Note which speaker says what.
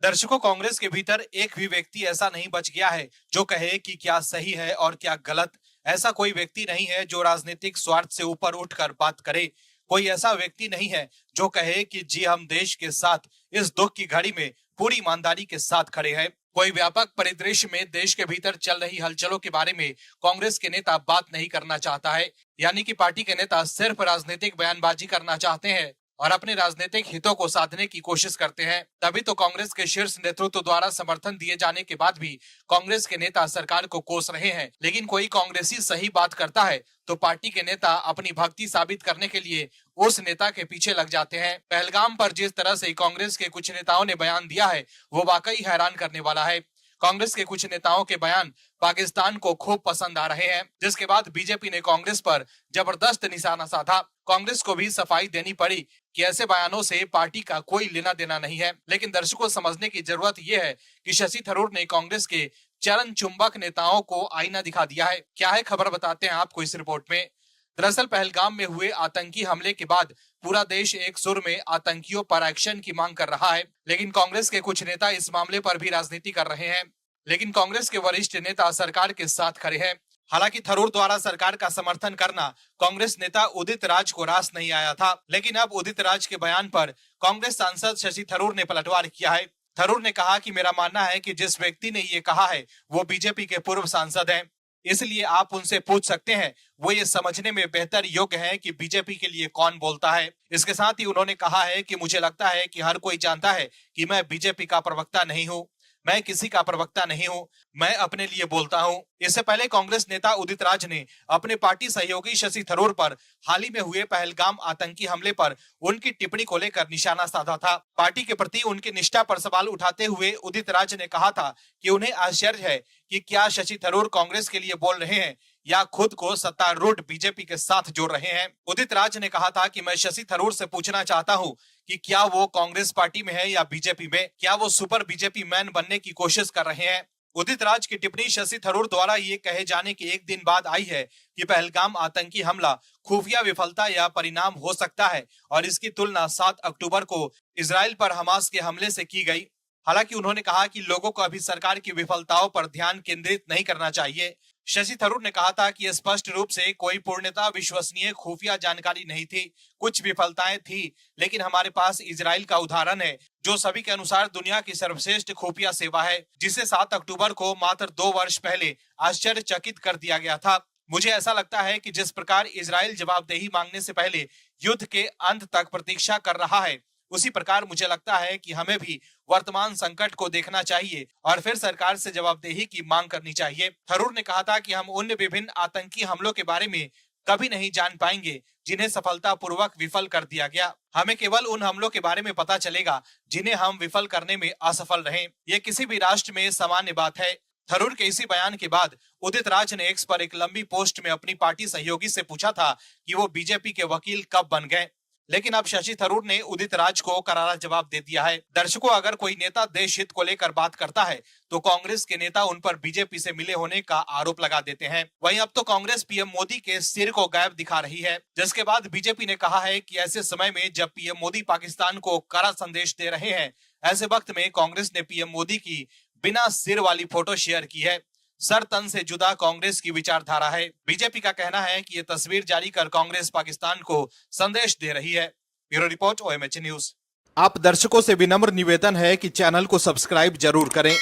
Speaker 1: दर्शकों, कांग्रेस के भीतर एक भी व्यक्ति ऐसा नहीं बच गया है जो कहे कि क्या सही है और क्या गलत। ऐसा कोई व्यक्ति नहीं है जो राजनीतिक स्वार्थ से ऊपर उठकर बात करे। कोई ऐसा व्यक्ति नहीं है जो कहे कि जी हम देश के साथ इस दुख की घड़ी में पूरी ईमानदारी के साथ खड़े हैं। कोई व्यापक परिदृश्य में देश के भीतर चल रही हलचलों के बारे में कांग्रेस के नेता बात नहीं करना चाहता है। यानी कि पार्टी के नेता सिर्फ राजनीतिक बयानबाजी करना चाहते हैं और अपने राजनीतिक हितों को साधने की कोशिश करते हैं। तभी तो कांग्रेस के शीर्ष नेतृत्व द्वारा समर्थन दिए जाने के बाद भी कांग्रेस के नेता सरकार को कोस रहे हैं। लेकिन कोई कांग्रेसी सही बात करता है तो पार्टी के नेता अपनी भक्ति साबित करने के लिए उस नेता के पीछे लग जाते हैं। पहलगाम पर जिस तरह से कांग्रेस के कुछ नेताओं ने बयान दिया है वो वाकई हैरान करने वाला है। कांग्रेस के कुछ नेताओं के बयान पाकिस्तान को खूब पसंद आ रहे हैं, जिसके बाद बीजेपी ने कांग्रेस पर जबरदस्त निशाना साधा। कांग्रेस को भी सफाई देनी पड़ी कि ऐसे बयानों से पार्टी का कोई लेना देना नहीं है। लेकिन दर्शकों, समझने की जरूरत यह है कि शशि थरूर ने कांग्रेस के चरण चुंबक नेताओं को आईना दिखा दिया है। क्या है खबर, बताते हैं आपको इस रिपोर्ट में। दरअसल पहलगाम में हुए आतंकी हमले के बाद पूरा देश एक सुर में आतंकियों पर एक्शन की मांग कर रहा है। लेकिन कांग्रेस के कुछ नेता इस मामले पर भी राजनीति कर रहे हैं। लेकिन कांग्रेस के वरिष्ठ नेता सरकार के साथ खड़े हैं। हालांकि थरूर द्वारा सरकार का समर्थन करना कांग्रेस नेता उदित राज को रास नहीं आया था। लेकिन अब उदित राज के बयान पर कांग्रेस सांसद शशि थरूर ने पलटवार किया है। थरूर ने कहा कि मेरा मानना है कि जिस व्यक्ति ने ये कहा है वो बीजेपी के पूर्व सांसद हैं, इसलिए आप उनसे पूछ सकते हैं। वो ये समझने में बेहतर योग्य है कि बीजेपी के लिए कौन बोलता है। इसके साथ ही उन्होंने कहा है कि मुझे लगता है कि हर कोई जानता है कि मैं बीजेपी का प्रवक्ता नहीं हूँ, मैं किसी का प्रवक्ता नहीं हूँ, मैं अपने लिए बोलता हूँ। इससे पहले कांग्रेस नेता उदित राज ने अपने पार्टी सहयोगी शशि थरूर पर हाल ही में हुए पहलगाम आतंकी हमले पर उनकी टिप्पणी को लेकर निशाना साधा था। पार्टी के प्रति उनकी निष्ठा पर सवाल उठाते हुए उदित राज ने कहा था कि उन्हें आश्चर्य है कि क्या शशि थरूर कांग्रेस के लिए बोल रहे हैं या खुद को सत्तारूढ़ बीजेपी के साथ जोड़ रहे हैं। उदित राज ने कहा था कि मैं शशि थरूर से पूछना चाहता हूं कि क्या वो कांग्रेस पार्टी में है या बीजेपी में, क्या वो सुपर बीजेपी मैन बनने की कोशिश कर रहे हैं। उदित राज की टिप्पणी शशि थरूर द्वारा ये कहे जाने के एक दिन बाद आई है कि पहलगाम आतंकी हमला खुफिया विफलता या परिणाम हो सकता है और इसकी तुलना 7 अक्टूबर को इजराइल पर हमास के हमले से की गई। हालांकि उन्होंने कहा कि लोगों को अभी सरकार की विफलताओं पर ध्यान केंद्रित नहीं करना चाहिए। शशि थरूर ने कहा था कि स्पष्ट रूप से कोई पूर्णतः विश्वसनीय खुफिया जानकारी नहीं थी। कुछ विफलताएं थी, लेकिन हमारे पास इजराइल का उदाहरण है जो सभी के अनुसार दुनिया की सर्वश्रेष्ठ खुफिया सेवा है, जिसे 7 अक्टूबर को मात्र 2 वर्ष पहले आश्चर्यचकित कर दिया गया था। मुझे ऐसा लगता है कि जिस प्रकार इजराइल जवाबदेही मांगने से पहले युद्ध के अंत तक प्रतीक्षा कर रहा है, उसी प्रकार मुझे लगता है कि हमें भी वर्तमान संकट को देखना चाहिए और फिर सरकार से जवाबदेही की मांग करनी चाहिए। थरूर ने कहा था कि हम उन विभिन्न आतंकी हमलों के बारे में कभी नहीं जान पाएंगे जिन्हें सफलतापूर्वक विफल कर दिया गया। हमें केवल उन हमलों के बारे में पता चलेगा जिन्हें हम विफल करने में असफल रहे। ये किसी भी राष्ट्र में सामान्य बात है। थरूर के इसी बयान के बाद उदित राज ने एक्स पर एक लंबी पोस्ट में अपनी पार्टी सहयोगी से पूछा था कि वो बीजेपी के वकील कब बन गए। लेकिन अब शशि थरूर ने उदित राज को करारा जवाब दे दिया है। दर्शकों, अगर कोई नेता देश हित को लेकर बात करता है तो कांग्रेस के नेता उन पर बीजेपी से मिले होने का आरोप लगा देते हैं। वहीं अब तो कांग्रेस पीएम मोदी के सिर को गायब दिखा रही है, जिसके बाद बीजेपी ने कहा है कि ऐसे समय में जब पीएम मोदी पाकिस्तान को कड़ा संदेश दे रहे हैं, ऐसे वक्त में कांग्रेस ने पीएम मोदी की बिना सिर वाली फोटो शेयर की है। सर तन से जुदा कांग्रेस की विचारधारा है। बीजेपी का कहना है कि ये तस्वीर जारी कर कांग्रेस पाकिस्तान को संदेश दे रही है। Bureau report, OMH news. आप दर्शकों से विनम्र निवेदन है कि चैनल को सब्सक्राइब जरूर करें